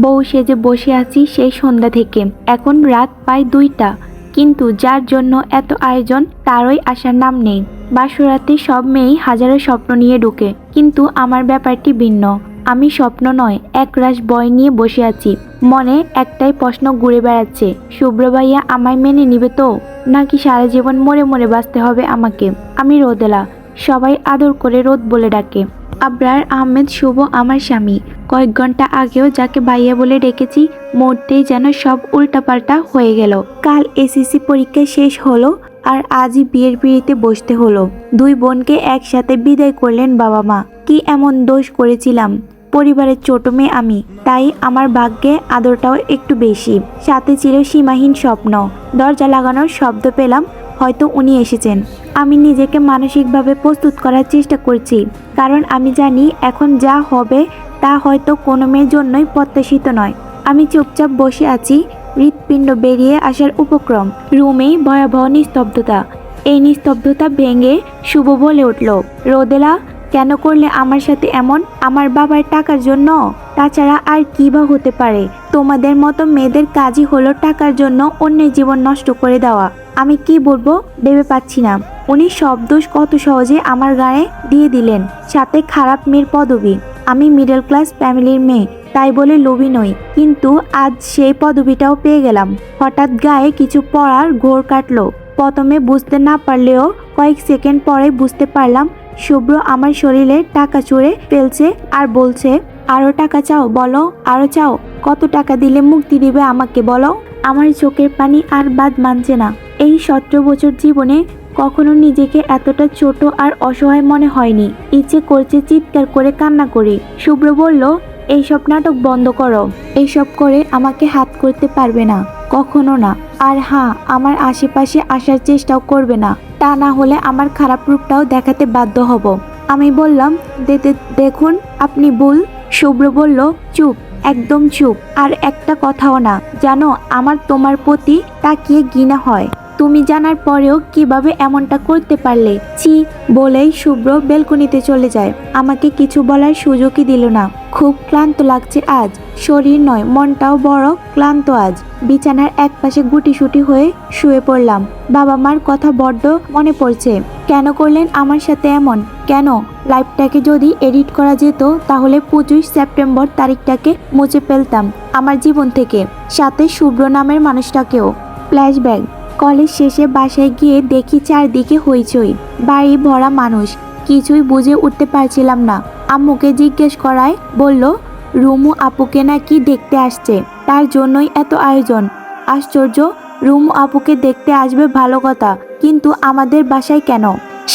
বউ সেজে বসে আছি সেই সন্ধ্যা থেকে। এখন রাত প্রায় 2টা, কিন্তু যার জন্য এত আয়োজন তারই আসার নাম নেই। বাসরাতে সব মেয়েই হাজারো স্বপ্ন নিয়ে ঢুকে, কিন্তু আমার ব্যাপারটি ভিন্ন। আমি স্বপ্ন নয়, একরাশ ভয় নিয়ে বসে আছি। মনে একটাই প্রশ্ন ঘুরে বেড়াচ্ছে, শুভ্র ভাইয়া আমায় মেনে নিবে তো, নাকি সারা জীবন মরে মরে বাঁচতে হবে আমাকে। আমি রোদেলা, সবাই আদর করে রোদ বলে ডাকে। আবরার আহমেদ শুভ আমার স্বামী। কয়েক ঘন্টা আগেও যাকে ভাইয়া বলে ডেকেছি, মুহূর্তেই যেন সব উল্টাপাল্টা হয়ে গেল। কাল এসএসসি পরীক্ষা শেষ হলো, আর আজই বিয়ের পিঁড়িতে বসতে হলো। দুই বোনকে একসাথে বিদায় করলেন বাবা মা। কি এমন দোষ করেছিলাম? পরিবারের ছোট মেয়ে আমি, তাই আমার ভাগ্যে আদরটাও একটু বেশি। সাথে ছিল সীমাহীন স্বপ্ন। দরজা লাগানোর শব্দ পেলাম, হয়তো উনি এসেছেন। আমি নিজেকে মানসিকভাবে প্রস্তুত করার চেষ্টা করছি, কারণ আমি জানি এখন যা হবে তা হয়তো কোনো মেয়ের জন্যই প্রত্যাশিত নয়। আমি চুপচাপ বসে আছি, হৃৎপিণ্ড বেরিয়ে আসার উপক্রম। রুমেই ভয়াবহ নিস্তব্ধতা। এই নিস্তব্ধতা ভেঙে শুভ বলে উঠল, রোদেলা, কেন করলে আমার সাথে এমন? আমার বাবার টাকার জন্য? তাছাড়া আর কি বা হতে পারে? তোমাদের মতো মেয়েদের কাজই হলো টাকার জন্য অন্যের জীবন নষ্ট করে দেওয়া। আমি কি বলবো ভেবে পাচ্ছি না। উনি সব দোষ কত সহজে আমার গায়ে দিয়ে দিলেন, সাথে খারাপ মেয়ের পদবি। আমি মিডল ক্লাস ফ্যামিলির মেয়ে, তাই বলে লোভী নই, কিন্তু আজ সেই পদবিটাও পেয়ে গেলাম। হঠাৎ গায়ে কিছু পড়ার ঘোর কাটলো। প্রথমে বুঝতে না পারলেও কয়েক সেকেন্ড পরে বুঝতে পারলাম, শুভ্র আমার শরীরে টাকা চুরে ফেলছে আর বলছে, আরো টাকা চাও? বলো, আরো চাও? কত টাকা দিলে মুক্তি দিবে আমাকে বলো? আমার চোখের পানি আর বাদ মানছে না। এই 17 বছর জীবনে কখনো নিজেকে এতটা ছোট আর অসহায় মনে হয়নি। ইচ্ছে করছে চিৎকার করে কান্না করি। শুভ্র বলল, এইসব নাটক বন্ধ করো। এইসব করে আমাকে হাত করতে পারবে না, কখনো না। আর হ্যাঁ, আমার আশেপাশে আসার চেষ্টাও করবে না, তা না হলে আমার খারাপ রূপটাও দেখাতে বাধ্য হব। আমি বললাম, দেখুন আপনি ভুল। শুভ্র বলল, চুপ, একদম চুপ, আর একটা কথাও না। জানো, আমার তোমার প্রতি তাকিয়ে ঘৃণা হয়। তুমি জানার পরেও কিভাবে এমনটা করতে পারলে? ছি। বলেই শুভ্র বেলকনিতে চলে যায়। আমাকে কিছু বলার সুযোগই দিল না। খুব ক্লান্ত লাগছে আজ, শরীর নয় মনটাও বড় ক্লান্ত আজ। বিছানার একপাশে গুটিসুটি হয়ে শুয়ে পড়লাম। বাবা মার কথা বড্ড মনে পড়ছে। কেন করলেন আমার সাথে এমন? কেন? লাইফটাকে যদি এডিট করা যেত তাহলে 25 সেপ্টেম্বর তারিখটাকে মুছে ফেলতাম আমার জীবন থেকে, সাথে শুভ্র নামের মানুষটাকেও। ফ্ল্যাশব্যাক। কলেজ শেষে বাসায় গিয়ে দেখি চারদিকে হইচই, বাড়ি ভরা মানুষ। কিছুই বুঝে উঠতে পারছিলাম না। আম্মুকে জিজ্ঞেস করায় বলল, রুমু আপুকে নাকি দেখতে আসছে, তার জন্যই এত আয়োজন। আশ্চর্য, রুমু আপুকে দেখতে আসবে ভালো কথা, কিন্তু আমাদের বাসায় কেন?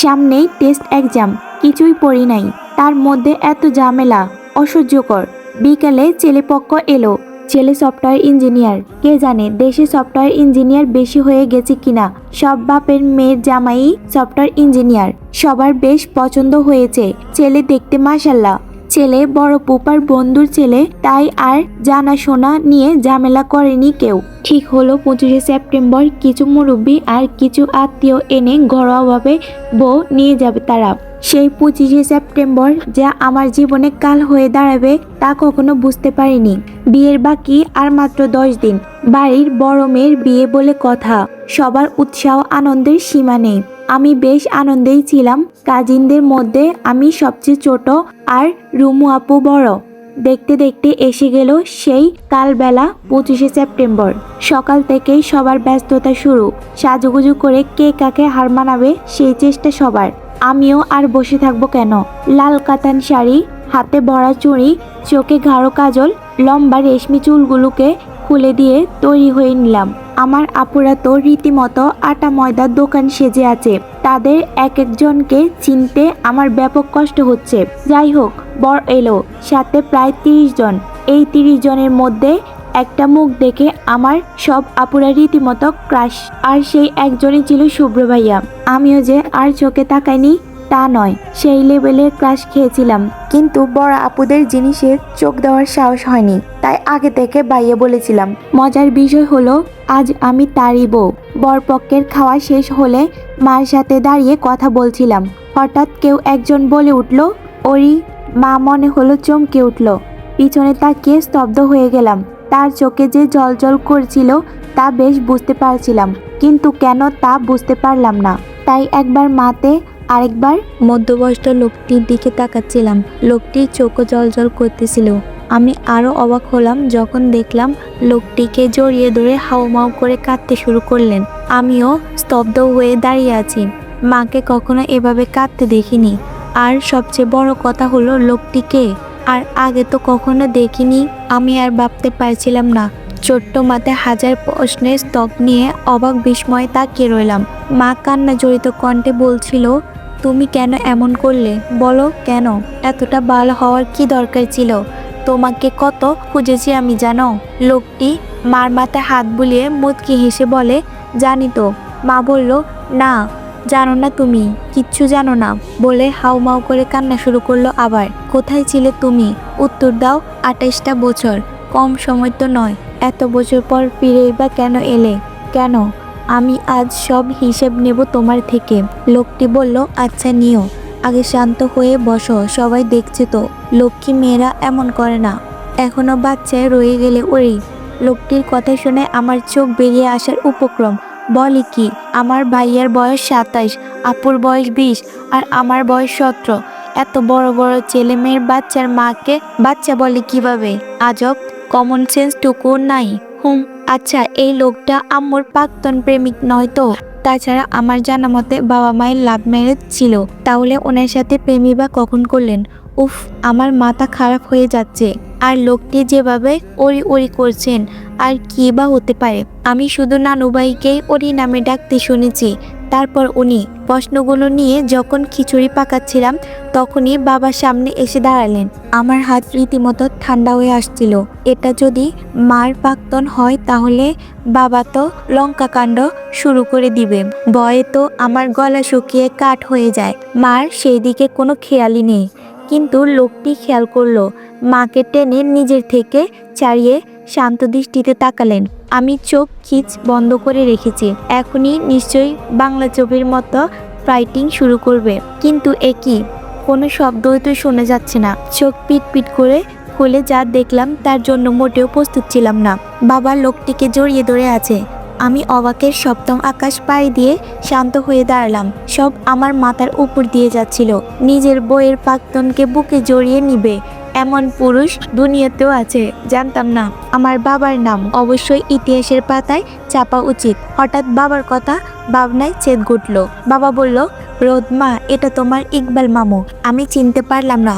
সামনেই টেস্ট এক্সাম, কিছুই পড়ি নাই, তার মধ্যে এত ঝামেলা, অসহ্যকর। বিকালে ছেলেপক্ষ এলো। ছেলে সফটওয়্যার ইঞ্জিনিয়ার। কে জানে দেশে সফটওয়্যার ইঞ্জিনিয়ার বেশি হয়ে গেছে কিনা। সব বাপের মেয়ের জামাই সফটওয়্যার ইঞ্জিনিয়ার। সবার বেশ পছন্দ হয়েছে। ছেলে দেখতে মাশাআল্লাহ। ছেলে বড় পুপার বন্ধুর ছেলে, তাই আর জানাশোনা নিয়ে ঝামেলা করেনি কেউ। ঠিক হলো 25 সেপ্টেম্বর কিছু মুরব্বী আর কিছু আত্মীয় এনে ঘরোয়াভাবে বউ নিয়ে যাবে তারা। সেই 25 সেপ্টেম্বর যা আমার জীবনে কাল হয়ে দাঁড়াবে তা কখনো বুঝতে পারিনি। বিয়ের বাকি আর মাত্র 10 দিন। বাড়ির বড় মেয়ের বিয়ে বলে কথা। সবার উৎসাহ আনন্দের সীমা নেই। আমি বেশ আনন্দেই ছিলাম। কাজিনদের মধ্যে আমি সবচেয়ে ছোট, আর রুমু আপু বড়। দেখতে দেখতে এসে গেল সেই কালবেলা 25 সেপ্টেম্বর। সকাল থেকেই সবার ব্যস্ততা শুরু। সাজুগুজু করে কে কাকে হার মানাবে সেই চেষ্টা সবার। আমিও আর বসে থাকবো কেন? লাল কাতান শাড়ি, হাতে ভরা চুড়ি, চোখে গাঢ় কাজল, লম্বা রেশমি চুলগুলোকে খুলে দিয়ে তৈরি হয়ে নিলাম। আমার আপুরা তো রীতিমতো আটা ময়দার দোকান সেজে আছে। তাদের এক একজনকে চিনতে আমার ব্যাপক কষ্ট হচ্ছে। যাই হোক, বর এলো, সাথে প্রায় 30 জন। এই 30 জনের মধ্যে একটা মুখ দেখে আমার সব আপুরা রীতিমতো ক্রাশ। আর সেই একজনই ছিল শুভ্র ভাইয়া। আমিও যে আর চোখে তাকাইনি তা নয়, সেই লেভেলের ক্রাশ খেয়েছিলাম, কিন্তু বড় আপুদের জিনিসে চোখ দেওয়ার সাহস হয়নি, তাই আগে থেকে বাইয়ে বলেছিলাম। মজার বিষয় হলো, আজ আমি তারই বউ। বরপক্ষের খাওয়া শেষ হলে মার সাথে দাঁড়িয়ে কথা বলছিলাম। হঠাৎ কেউ একজন বলে উঠল, ওরি। মা মনে হলো চমকে উঠল। পিছনে তাকিয়ে স্তব্ধ হয়ে গেলাম। তার চোখে যে জল করছিল তা বেশ বুঝতে পারছিলাম, কিন্তু কেন তা বুঝতে পারলাম না। তাই একবার মাতে আরেকবার মধ্যবয়স্ক লোকটির দিকে তাকাচ্ছিলাম। লোকটির চোখও জল করতেছিল। আমি আরো অবাক হলাম যখন দেখলাম লোকটিকে জড়িয়ে ধরে হাউমাউ করে কাঁদতে শুরু করলেন। আমিও স্তব্ধ হয়ে দাঁড়িয়ে আছি। মাকে কখনো এভাবে কাঁদতে দেখিনি। আর সবচেয়ে বড় কথা হলো লোকটিকে আর আগে তো কখনো দেখিনি। আমি আর ভাবতে পারছিলাম না। ছোট্ট মাথায় হাজার প্রশ্নের স্তব নিয়ে অবাক বিস্ময়ে তাকিয়ে রইলাম। মা কান্না জড়িত কণ্ঠে বলছিল, তুমি কেন এমন করলে? বলো কেন? এতটা ভালো হওয়ার কি দরকার ছিল? তোমাকে কত খুঁজেছি আমি জানো? লোকটি মার মাথায় হাত বুলিয়ে মুচকি হেসে বলে, জানি তো। মা বলল, না জানো না, তুমি কিচ্ছু জানো না বলে হাউমাউ করে কান্না শুরু করলো আবার। কোথায় ছিলে তুমি? উত্তর দাও। 28টা বছর কম সময় তো নয়। এত বছর পর ফিরেই বা কেন এলে? কেন? আমি আজ সব হিসেব নেব তোমার থেকে। লোকটি বলল, আচ্ছা নিও, আগে শান্ত হয়ে বসো, সবাই দেখছে তো। লক্ষ্মী মেয়েরা এমন করে না। এখনো বাচ্চায় রয়ে গেলে ওই। লোকটির কথা শুনে আমার চোখ বেরিয়ে আসার উপক্রম। বলি কি, আমার ভাইয়ের বয়স 27, আপুর বয়স 20 আর আমার বয়স 17। এত বড় বড় ছেলে মেয়ের বাচ্চার মাকে বাচ্চা বলে কিভাবে? আজব, কমন সেন্স টুকু নাই। আচ্ছা, এই লোকটা আম্মুর প্রাক্তন প্রেমিক নয় তো? তাছাড়া আমার জানা মতে বাবা মায়ের লাভ ম্যারেজ ছিল। তাহলে ওনার সাথে প্রেমই বা কখন করলেন? উফ, আমার মাথা খারাপ হয়ে যাচ্ছে। আর লোকটি যেভাবে ওরি করছেন, আর কি বা হতে পারে? আমি শুধু নানুভাইকেই ওরি নামে ডাকতে শুনেছি। তারপর উনি প্রশ্নগুলো নিয়ে যখন খিচুড়ি পাকাচ্ছিলাম তখনই বাবার সামনে এসে দাঁড়ালেন। আমার হাত রীতিমতো ঠান্ডা হয়ে আসছিল। এটা যদি মার প্রাক্তন হয় তাহলে বাবা তো লঙ্কা কাণ্ড শুরু করে দিবে। ভয়ে তো আমার গলা শুকিয়ে কাঠ হয়ে যায়। মার সেই দিকে কোনো খেয়ালই নেই। কিন্তু লোকটি খেয়াল করলো। মাকে টেনে নিজের থেকে ছাড়িয়ে শান্ত দৃষ্টিতে তাকালেন। আমি চোখ খিচ বন্ধ করে রেখেছি। এখনই নিশ্চয়ই বাংলা ছবির মতো ফাইটিং শুরু করবে। কিন্তু একই কোনো শব্দই তো শোনা যাচ্ছে না। চোখ পিট করে খুলে যা দেখলাম তার জন্য মোটেও প্রস্তুত ছিলাম না। বাবা লোকটিকে জড়িয়ে ধরে আছে। আমি অবাকের সপ্তম আকাশ পাড়ি দিয়ে শান্ত হয়ে দাঁড়ালাম। সব আমার মাথার উপর দিয়ে যাচ্ছিল। নিজের বইয়ের প্রাক্তনকে বুকে জড়িয়ে নিবে এমন পুরুষ দুনিয়াতেও আছে, জানতাম না। আমার বাবার নাম অবশ্যই ইতিহাসের পাতায় চাপা উচিত। হঠাৎ বাবার কথা ভাবনায় ছেদ ঘটল। বাবা বলল, রোদমা, এটা তোমার ইকবাল মামু। আমি চিনতে পারলাম না।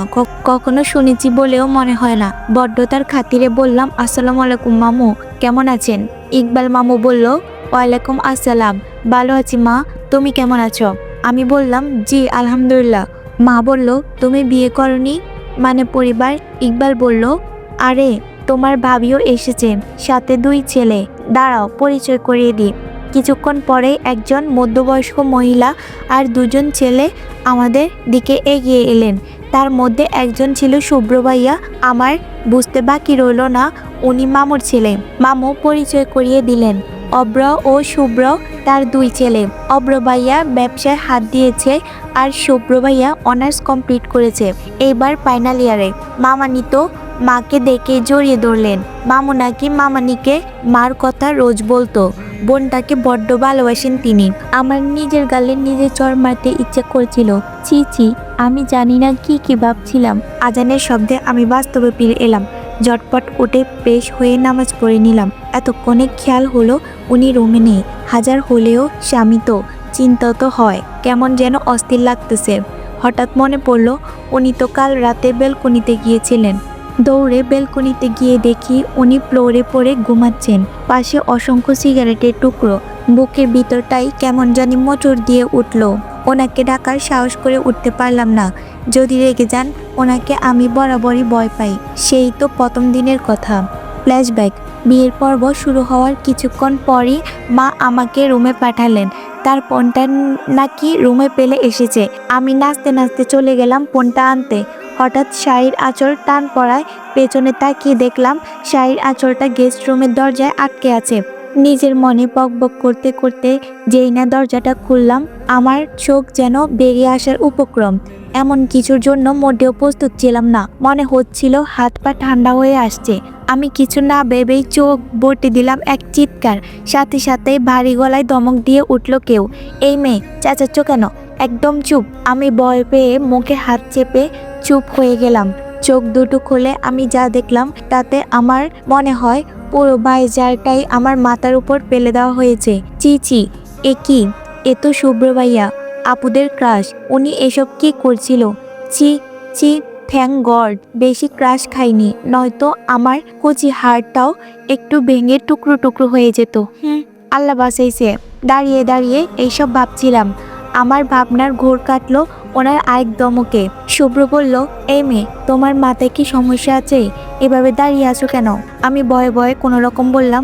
কখনো শুনেছি বলেও মনে হয় না। বড্ডতার খাতিরে বললাম, আসসালামু আলাইকুম মামু, কেমন আছেন? ইকবাল মামু বলল, ওয়ালাইকুম আসসালাম, ভালো আছি মা, তুমি কেমন আছো? আমি বললাম, জি আলহামদুলিল্লাহ। মা বলল, তুমি বিয়ে করনি? মানে পরিবার? ইকবাল বলল, আরে তোমার ভাবিও এসেছে, সাথে 2 ছেলে। দাঁড়াও পরিচয় করিয়ে দিই। কিছুক্ষণ পরে একজন মধ্যবয়স্ক মহিলা আর 2 জন ছেলে আমাদের দিকে এগিয়ে এলেন। তার মধ্যে একজন ছিল শুভ্র ভাইয়া। আমার বুঝতে বাকি রইল না উনি মামুর ছেলে। মামু পরিচয় করিয়ে দিলেন। অব্র ও শুভ্র তার 2 ছেলে। অব্র ভাইয়া ব্যবসায় হাত দিয়েছে আর শুভ্র ভাইয়া অনার্স কমপ্লিট করেছে, এইবার ফাইনাল ইয়ারে। মামানি তো মাকে দেখে জড়িয়ে ধরলেন। মামু নাকি মামানিকে মার কথা রোজ বলতো। বোনটাকে বড্ড ভালোবাসেন তিনি। আমার নিজের গালে নিজে চড় মারতে ইচ্ছে করছিল। ছি, আমি জানি না কি ভাবছিলাম। আজানের শব্দে আমি বাস্তবে ফিরে এলাম। ঝটপট উঠে ফ্রেশ হয়ে নামাজ পড়ে নিলাম। এতক্ষণে খেয়াল হলো উনি রুমে নেই। হাজার হলেও স্বামী তো, চিন্তা তো হয়। কেমন যেন অস্থির লাগতেছে। হঠাৎ মনে পড়ল উনি তো কাল রাতে বেলকনিতে গিয়েছিলেন। দৌড়ে বেলকনিতে গিয়ে দেখি উনি ফ্লোরে পড়ে ঘুমাচ্ছেন। পাশে অসংখ্য সিগারেটের টুকরো। বুকের ভিতরটাই কেমন জানি মোচড় দিয়ে উঠল। ওনাকে ডাকার সাহস করে উঠতে পারলাম না। যদি রেগে যান ওনাকে আমি বরাবরই ভয় পাই। সেই তো প্রথম দিনের কথা। ফ্ল্যাশব্যাক। বিয়ের পর্ব শুরু হওয়ার কিছুক্ষণ পরই মা আমাকে রুমে পাঠালেন। তার ফোনটা নাকি রুমে পেলে এসেছে। আমি নাচতে নাচতে চলে গেলাম ফোনটা আনতে। হঠাৎ শাড়ির আঁচল টান পড়ায় পেছনে তাকিয়ে দেখলাম শাড়ির আঁচলটা গেস্ট রুমের দরজায় আটকে আছে। নিজের মনে বকবক করতে করতে যেই না দরজাটা খুললাম, আমার চোখ যেন বেরিয়ে আসার উপক্রম। এমন কিছুর জন্য মোটেও প্রস্তুত ছিলাম না। মনে হচ্ছিল হাত পা ঠান্ডা হয়ে আসছে। আমি কিছু না ভেবেই চোখ বটে দিলাম এক চিৎকার। সাথে সাথে ভারী গলায় ধমক দিয়ে উঠল কেউ। এই মেয়ে, চেঁচাচ্ছ কেন? একদম চুপ। আমি ভয় পেয়ে মুখে হাত চেপে চুপ হয়ে গেলাম। চোখ দুটো খুলে আমি যা দেখলাম তাতে আমার মনে হয় পুরো বাইজারটাই আমার মাথার উপর ফেলে দেওয়া হয়েছে। চি চি, এ কি? এ তো শুভ্র ভাইয়া, আপুদের ক্রাশ। উনি এসব কি করছিল? চি চি, থ্যাঙ্ক গড বেশি ক্রাশ খাইনি, নয়তো আমার কচি হাড়টাও একটু ভেঙে টুকরো টুকরো হয়ে যেত। আল্লাহ বাঁচাইছে। দাঁড়িয়ে দাঁড়িয়ে এইসব ভাবছিলাম। আমার ভাবনার ঘোর কাটলো ওনার আরেক ধমকে। শুভ্র বলল, এই মেয়ে, তোমার মাথায় কি সমস্যা আছে? এভাবে দাঁড়িয়ে আছো কেন? আমি ভয়ে ভয়ে কোনো রকম বললাম,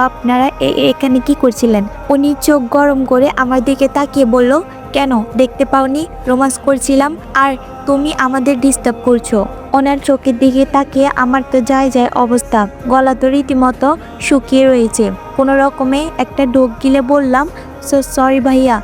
আপনারা এখানে কি করছিলেন? উনি চোখ গরম করে আমার দিকে তাকিয়ে বলল, কেন দেখতে পাওনি? রোমান্স করছিলাম আর তুমি আমাদের ডিস্টার্ব করছো। ওনার চোখের দিকে তাকিয়ে আমার তো যায় যায় অবস্থা। গলা তো রীতিমতো শুকিয়ে রয়েছে। কোনো রকমে একটা ঢোক গিলে বললাম, সরি ভাইয়া,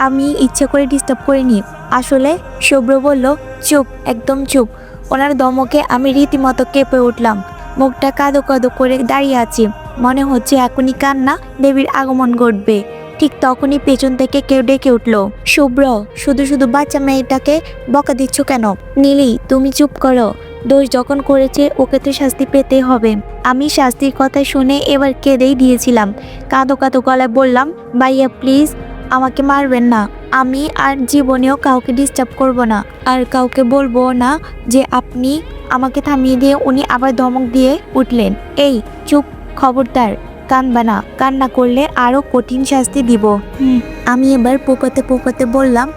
আমি ইচ্ছে করে ডিস্টার্ব করিনি আসলে। শুভ্র বলল, চুপ, একদম চুপ। ওনার ধমকে আমি রীতিমতো কেঁপে উঠলাম। মুখটা কাদো কাদো করে দাঁড়িয়ে আছি। মনে হচ্ছে এখনই কান্না দেবীর আগমন ঘটবে। ঠিক তখনই পেছন থেকে কেউ ডেকে উঠল, শুভ্র, শুধু শুধু বাচ্চা মেয়েটাকে বকা দিচ্ছ কেন? নীলি, তুমি চুপ করো। দোষ যখন করেছে ওকে তো শাস্তি পেতে হবে। আমি শাস্তির কথা শুনে এবার কেঁদেই দিয়েছিলাম। কাঁদো কাঁদো গলায় বললাম, ভাইয়া প্লিজ, আমাকে মারবেন না। আমি আর জীবনেও কাউকে ডিস্টার্ব করব না, আর কাউকে বলবো না যে আপনি আমাকে থামিয়ে দিয়ে উনি আবার ধমক দিয়ে উঠলেন, এই চুপ, খবরদার কাঁদবা না, কান্না করলে আরো কঠিন শাস্তি দিব। আমি এবার পোপাতে পোপাতে বললাম,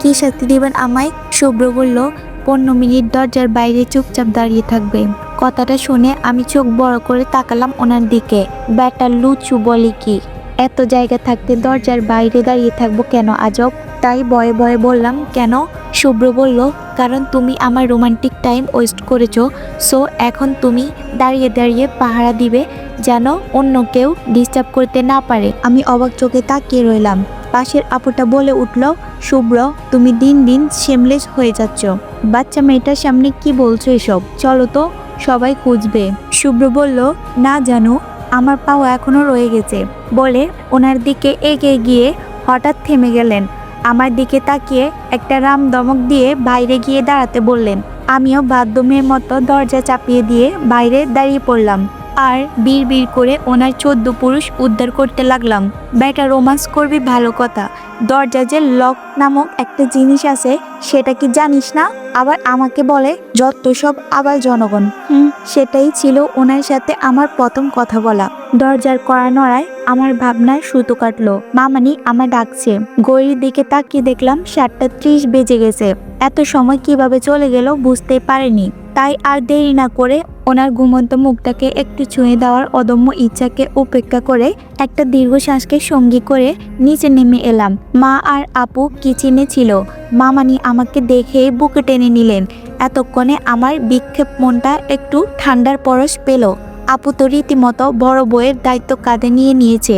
কি শাস্তি দিবেন আমায়? শুভ্র বলল, 15 মিনিট দরজার বাইরে চুপচাপ দাঁড়িয়ে থাকবে। কথাটা শুনে আমি চোখ বড় করে তাকালাম ওনার দিকে। ব্যাটা লুচু বলে কি? এত জায়গা থাকতে দরজার বাইরে দাঁড়িয়ে থাকবো কেন আজব? তাই ভয়ে ভয়ে বললাম, কেন? শুভ্র বলল, কারণ তুমি আমার রোমান্টিক টাইম ওয়েস্ট করেছো, সো এখন তুমি দাঁড়িয়ে দাঁড়িয়ে পাহারা দিবে যেন অন্য কেউ ডিস্টার্ব করতে না পারে। আমি অবাক চোখে তাকিয়ে রইলাম। পাশের আপুটা বলে উঠল, শুভ্র, তুমি দিন দিন শেমলেস হয়ে যাচ্ছ। বাচ্চা মেয়েটার সামনে কি বলছো এসব? চলো তো, সবাই খুঁজবে। শুভ্র বলল, না জানো, আমার পাও এখনো রয়ে গেছে বলে ওনার দিকে এগিয়ে গিয়ে হঠাৎ থেমে গেলেন। আমার দিকে তাকিয়ে একটা রাম দমক দিয়ে বাইরে গিয়ে দাঁড়াতে বললেন। আমিও বাথরুমের মতো দরজা চাপিয়ে দিয়ে বাইরে দাঁড়িয়ে পড়লাম আর বিড় করে ওনার 14 পুরুষ উদ্ধার করতে লাগলাম। বেটা রোমান্স করবি ভালো কথা, দরজা যে লক নামক একটা জিনিস আছে সেটা কি জানিস না? আবার আমাকে বলে যত সব আবার জনগণ। সেটাই ছিল ওনার সাথে আমার প্রথম কথা বলা। দরজার কড়া নড়ায় আমার ভাবনার সুতো কাটলো। মামানি আমার ডাকছে। ঘড়ির দিকে তাকিয়ে দেখলাম 7:30 বেজে গেছে। এত সময় কিভাবে চলে গেল বুঝতে পারিনি। তাই আর দেরি না করে ওনার ঘুমন্ত মুখটাকে একটু ছুঁয়ে দেওয়ার অদম্য ইচ্ছাকে উপেক্ষা করে একটা দীর্ঘশ্বাসকে সঙ্গী করে নিচে নেমে এলাম। মা আর আপু কিচেনে ছিল। মামানি আমাকে দেখে বুকে টেনে নিলেন। এতক্ষণে আমার বিক্ষেপ মনটা একটু ঠান্ডার পরশ পেল। আপু তো রীতিমতো বড় বউয়ের দায়িত্ব কাঁধে নিয়ে নিয়েছে।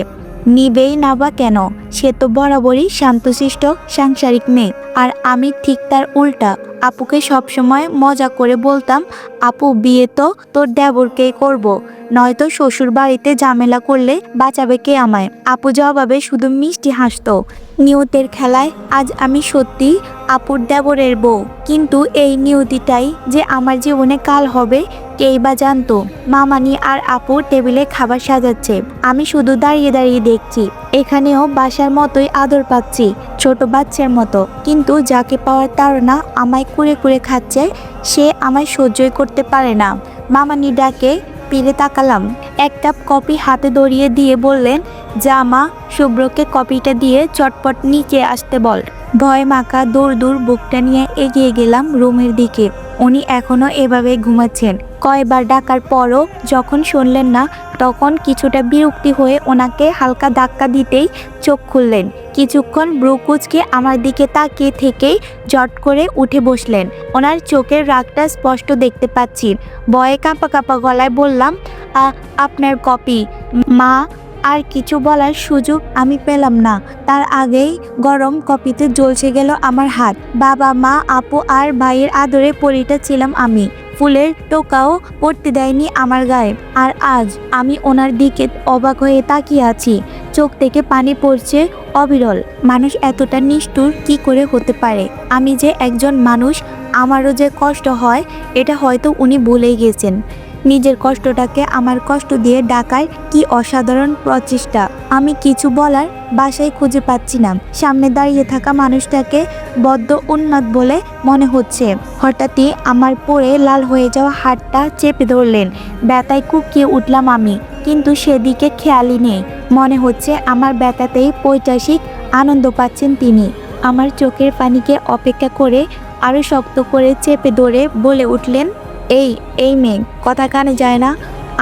নিবেই না বা কেন? সে তো বরাবরই শান্তশিষ্ট সাংসারিক মেয়ে। আর আমি ঠিক তার উল্টা। আপুকে সবসময় মজা করে বলতাম, আপু বিয়ে তো তোর দেবরকেই করব, নয়তো শ্বশুর বাড়িতে ঝামেলা করলে বাঁচাবে কে আমায়? আপু জবাবে শুধু মিষ্টি হাসতো। নিয়তের খেলায় আজ আমি সত্যি আপুর দেবরের বউ। কিন্তু এই নিয়তিটাই যে আমার জীবনে কাল হবে কেই বা জানতো। মামানি আর আপু টেবিলে খাবার সাজাচ্ছে। আমি শুধু দাঁড়িয়ে দাঁড়িয়ে দেখছি। এখানেও বাসার মতোই আদর পাচ্ছি, ছোট বাচ্চার মতো। কিন্তু যাকে পাওয়ার তাড়না আমায় কুড়ে কুড়ে খাচ্ছে, সে আমায় সহ্যই করতে পারে না। মামানি ডাকে ফিরে তাকালাম। এক কাপ কফি হাতে ধরিয়ে দিয়ে বললেন, যা মা, শুভ্রকে কফিটা দিয়ে চটপট নিচে আসতে বল। ভয় মাখা দূর দূর বুকটা নিয়ে এগিয়ে গেলাম রুমের দিকে। উনি এখনো এভাবে ঘুমাচ্ছেন। কয়বার ডাকার পরও যখন শুনলেন না, তখন কিছুটা বিরক্তি হয়ে ওনাকে হালকা ধাক্কা দিতেই চোখ খুললেন। কিছুক্ষণ ব্রু কুঁচকে আমার দিকে তাকিয়ে থেকেই জট করে উঠে বসলেন। ওনার চোখের রাগটা স্পষ্ট দেখতে পাচ্ছি। ভয়ে কাঁপা কাঁপা গলায় বললাম, আপনার কপি। মা আর কিছু বলার সুযোগ আমি পেলাম না। তার আগেই গরম কপিতে জ্বলছে গেল আমার হাত। বাবা মা আপু আর ভাইয়ের আদরে পরিটা ছিলাম আমি। ফুলের টোকাও পড়তে দেয়নি আমার গায়ে। আর আজ আমি ওনার দিকে অবাক হয়ে তাকিয়ে আছি। চোখ থেকে পানি পড়ছে অবিরল। মানুষ এতটা নিষ্ঠুর কি করে হতে পারে? আমি যে একজন মানুষ, আমারও যে কষ্ট হয় এটা হয়তো উনি ভুলেই গেছেন। নিজের কষ্টটাকে আমার কষ্ট দিয়ে ডাকার কি অসাধারণ প্রচেষ্টা। আমি কিছু বলার ভাষাই খুঁজে পাচ্ছি না। সামনে দাঁড়িয়ে থাকা মানুষটাকে বড্ড উন্মাদ বলে মনে হচ্ছে। হঠাৎই আমার পরে লাল হয়ে যাওয়া হাতটা চেপে ধরলেন। ব্যথায় কুঁকিয়ে উঠলাম আমি, কিন্তু সেদিকে খেয়ালই নেই। মনে হচ্ছে আমার ব্যথাতেই পৈশাচিক আনন্দ পাচ্ছেন তিনি। আমার চোখের পানিকে অপেক্ষা করে আরও শক্ত করে চেপে ধরে বলে উঠলেন, এই মেয়ে, কথা কানে যায় না?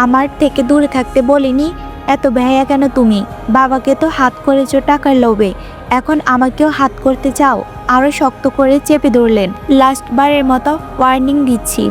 আমার থেকে দূরে থাকতে বলিনি? এত বেহায়া কেন তুমি? বাবাকে তো হাত করেছো টাকার লোভে, এখন আমাকেও হাত করতে চাও? আরও শক্ত করে চেপে ধরলেন। লাস্টবারের মতো ওয়ার্নিং দিচ্ছি,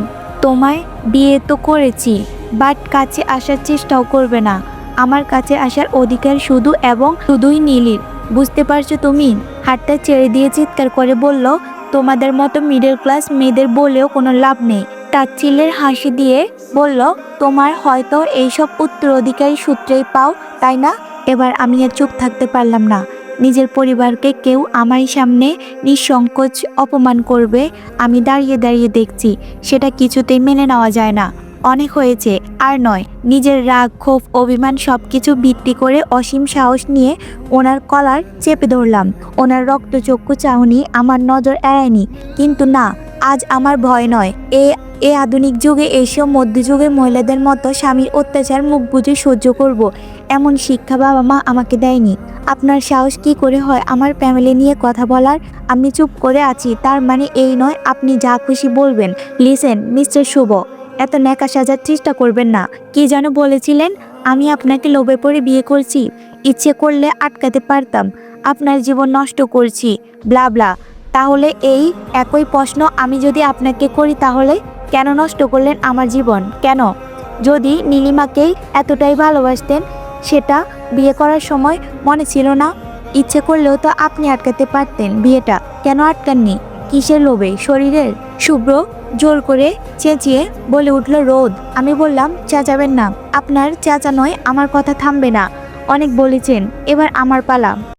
তোমায় বিয়ে তো করেছি, বাট কাছে আসার চেষ্টাও করবে না। আমার কাছে আসার অধিকার শুধু এবং শুধুই নীলির। বুঝতে পারছো তুমি? হাতটা ছেড়ে দিয়ে চিৎকার করে বলল, তোমাদের মতো মিডল ক্লাস মেয়েদের বলেও কোনো লাভ নেই। তাচ্ছিল্যের হাসি দিয়ে বলল, তোমার হয়তো এইসব উত্তরাধিকারী সূত্রেই পাও, তাই না? এবার আমি আর চুপ থাকতে পারলাম না। নিজের পরিবারকে কেউ আমার সামনে নিঃসংকোচ অপমান করবে, আমি দাঁড়িয়ে দাঁড়িয়ে দেখছি, সেটা কিছুতেই মেনে নেওয়া যায় না। অনেক হয়েছে, আর নয়। নিজের রাগ, ক্ষোভ, অভিমান সবকিছু ভিত্তি করে অসীম সাহস নিয়ে ওনার কলার চেপে ধরলাম। ওনার রক্তচক্ষু চাহনি আমার নজর এড়ায়নি। কিন্তু না, আজ আমার ভয় নয়। এ আধুনিক যুগে এসেও মধ্যযুগের মহিলাদের মতো স্বামীর অত্যাচার মুখ বুজে সহ্য করব, এমন শিক্ষা বাবা মা আমাকে দেয়নি। আপনার সাহস কি করে হয় আমার ফ্যামিলি নিয়ে কথা বলার? আমি চুপ করে আছি তার মানে এই নয় আপনি যা খুশি বলবেন। লিসেন মিস্টার শুভ, এত ন্যাকা সাজার চেষ্টা করবেন না। কি যেন বলেছিলেন? আমি আপনাকে লোভে পড়ে বিয়ে করছি? ইচ্ছে করলে আটকাতে পারতাম। আপনার জীবন নষ্ট করছি, ব্লা ব্লা। তাহলে এই একই প্রশ্ন আমি যদি আপনাকে করি, তাহলে কেন নষ্ট করলেন আমার জীবন? কেন? যদি নীলিমাকেই এতটাই ভালোবাসতেন, সেটা বিয়ে করার সময় মনে ছিল না? ইচ্ছে করলেও তো আপনি আটকাতে পারতেন বিয়েটা, কেন আটকাননি? কিসের লোভে? শরীরের? শুভ্র জোর করে চেঁচিয়ে বলে উঠল, রোদ। আমি বললাম, চেঁচাবেন না। আপনার চেঁচানোয় আমার কথা থামবে না। অনেক বলেছেন, এবার আমার পালা।